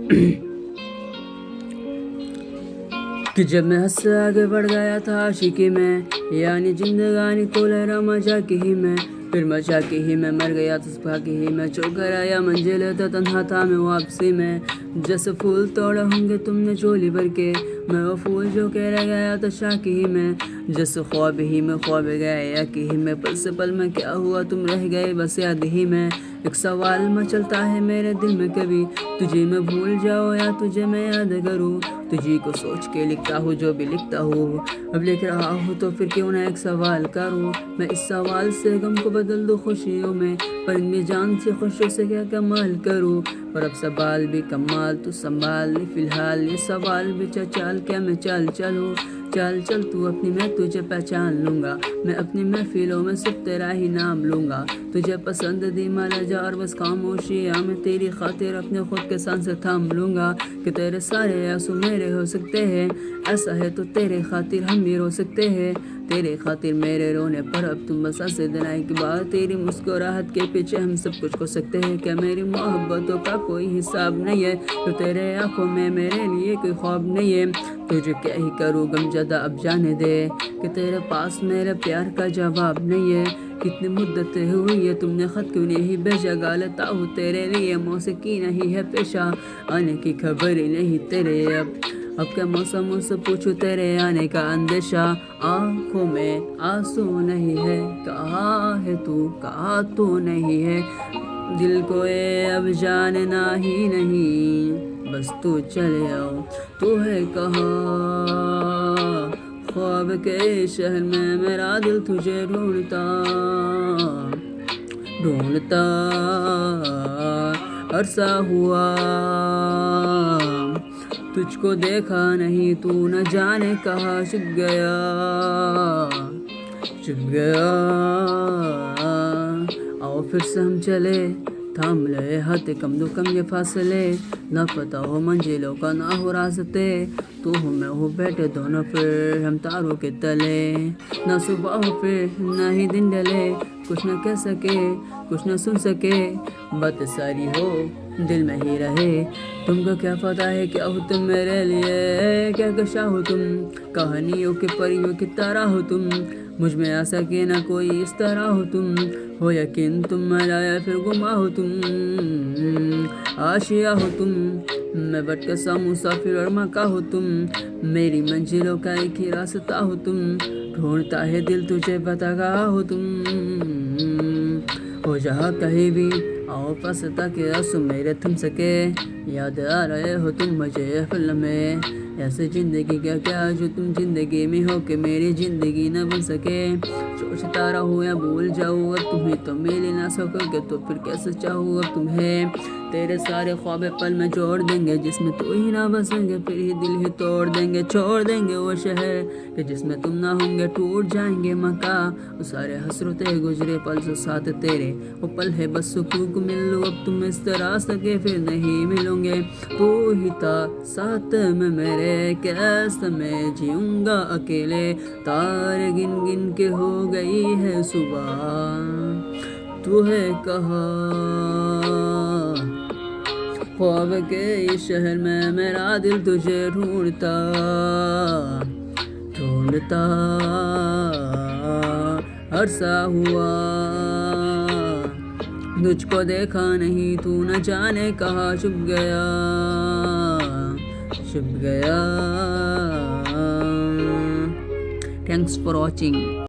कि जब मैं हंस आगे बढ़ गया था आशिकी में, यानी जिंदगानी को लहरा मचा के ही मैं, फिर मचा के ही मैं मर गया तस्बा के ही मैं, जो कर आया मंजिल तो तन्हा था मैं वापसी में। जैसे फूल तोड़ा होंगे तुमने झोली भर के, मैं वो फूल जो कह रह गया तो शाकी ही मैं। जैसे ख्वाब ही में ख्वाब गया या कि ही में, पल से पल में क्या हुआ तुम रह गए बस याद ही में। एक सवाल मचलता है मेरे दिल में कभी, तुझे मैं भूल जाऊँ या तुझे मैं याद करूँ। तुझी को सोच के लिखता हूँ जो भी लिखता हूँ, अब लिख रहा हूँ तो फिर क्यों ना एक सवाल करूँ। मैं इस सवाल से गम को बदल दूँ खुशियों में, पर इनमें जान से खुशियों से क्या कमाल करूँ। पर अब सवाल भी कमाल तू संभाल ले फिलहाल, ये सवाल भी चाल क्या मैं चाल चलूँ। चल चल तू अपनी, मैं तुझे पहचान लूँगा, मैं अपनी महफिलों में सिर्फ तेरा ही नाम लूँगा। तुझे पसंद दी माला जा और बस खामोशियाँ मैं तेरी खातिर अपने खुद के सांस से थाम लूँगा। कि तेरे सारे आंसू मेरे हो सकते हैं, ऐसा है तो तेरे खातिर हम भी रो सकते हैं। तेरे खातिर मेरे रोने पर अब तुम बस हंसे दिनाई की बात, तेरी मुस्कुराहट के पीछे हम सब कुछ हो सकते हैं। क्या मेरी मोहब्बतों का कोई हिसाब नहीं है, तो तेरे आंखों में मेरे लिए कोई ख्वाब नहीं है। तुझे क्या ही करूँ गम ज़्यादा अब जाने दे, कि तेरे पास मेरे प्यार का जवाब नहीं है। कितनी मुद्दतें हुई है तुमने ख़त क्यों नहीं भेजा, गालता हूँ तेरे लिए मौसीकी नहीं है पेशा, आने की खबर ही नहीं तेरे। अब क्या मौसम से पूछूं तेरे आने का अंदेशा, आँखों में आंसू नहीं है, कहाँ है तू कहाँ तू नहीं है। दिल को ये अब जानना ही नहीं, बस तू चले आओ तू है कहाँ। ख्वाब के शहर में मेरा दिल तुझे ढूंढता ढूंढता अरसा हुआ, तुझको देखा नहीं तू न जाने कहाँ छुप गया छुप गया। आओ फिर से हम चले, थाम ले हाथ कम दो कम ये फासले, ना पता हो मंजिलों का ना हो रास्ते, तू हो मैं हो बैठे दोनों फिर हम तारों के तले। ना सुबह हो फिर ना ही दिन डले, कुछ न कह सके कुछ न सुन सके, बात सारी हो दिल में ही रहे। तुमको क्या पता है क्या हो तुम मेरे लिए, क्या कशा हो तुम कहानियों के परियों की तरह हो तुम। मुझ में आ सके ना कोई इस तरह हो तुम, हो यकीन तुम मरा या फिर गुमा हो तुम, आशिया हो तुम। मैं भटका मुसाफिर और मका हो तुम, मेरी मंजिलों का एक ही रास्ता हो तुम। ढूंढता है दिल तुझे पता कहाँ हो तुम, हो जहाँ कहीं भी आओ पास ताकि आंसू मेरे थम सके। याद आ रहे हो तुम मुझे फिल्म में, ऐसे जिंदगी क्या क्या जो तुम जिंदगी में हो के मेरी जिंदगी न बन सके। सोचता रहूँ या भूल जाऊँ अब तुम्हें तो मिल ना सकोगे, तो फिर कैसे चाहूँ अब तुम्हें। तेरे सारे ख्वाब पल में जोड़ देंगे, जिसमें तू ही ना बसेंगे फिर ही दिल ही तोड़ देंगे। छोड़ देंगे वो शहर कि जिसमें तुम ना होंगे, टूट जाएंगे मका वो सारे हसरते गुजरे पल जो साथ तेरे, वो पल है बस सुकून को मिल लो अब तुम इस तरह सके फिर नहीं मिलोगे। तू ही था साथ में मेरे कैसे मैं जीऊंगा अकेले, तारे गिन गिन के हो गई है सुबह, तू है कहाँ। ख्वाब के इस शहर में मेरा दिल तुझे ढूंढता ढूंढता अरसा हुआ, तुझको देखा नहीं तू न जाने कहाँ छुप गया छुप गया। Thanks for watching.